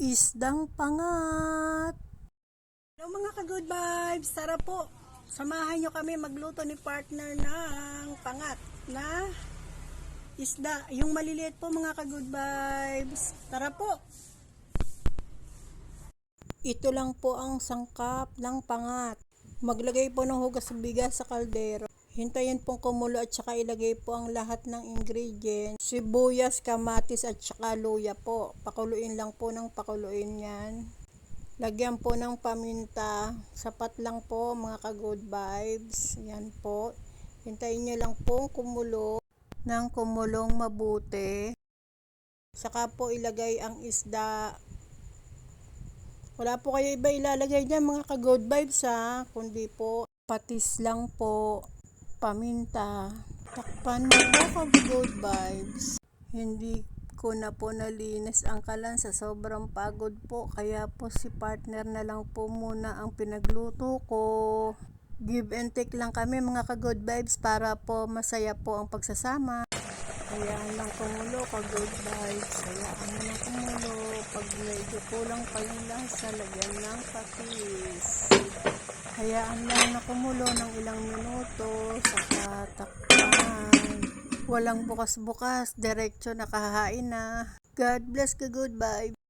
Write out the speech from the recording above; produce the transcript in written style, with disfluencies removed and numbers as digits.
Isdang pangat. Hello mga ka-good vibes, tara po, samahan nyo kami magluto ni partner ng pangat na isda, yung maliliit po mga ka-good vibes. Tara po. Ito lang po ang sangkap ng pangat. Maglagay po ng hugas sa bigas sa kaldero. Hintayin pong kumulo at saka ilagay po ang lahat ng ingredients. Sibuyas, kamatis at saka luya po. Pakuluin lang po ng pakuluin yan. Lagyan po ng paminta. Sapat lang po mga ka-good vibes. Yan po. Hintayin nyo lang po kumulo ng kumulong mabuti. Saka po ilagay ang isda. Wala po kayo iba ilalagay dyan mga ka-good vibes ha. Kundi po patis lang po. Paminta. Takpan mo po ka-good vibes. Hindi ko na po nalinis ang kalan sa sobrang pagod po. Kaya po si partner na lang po muna ang pinagluto ko. Give and take lang kami mga ka-good vibes para po masaya po ang pagsasama. Hayaan lang kumulo ka-good vibes. Hayaan mo lang kumulo. Pag medyo kulang pa yung lasa, lagyan ng patis. Hayaan lang na kumulo ng ilang minuto. Saka takpan. Walang bukas-bukas. Diretso nakahain na. God bless ka-good vibes.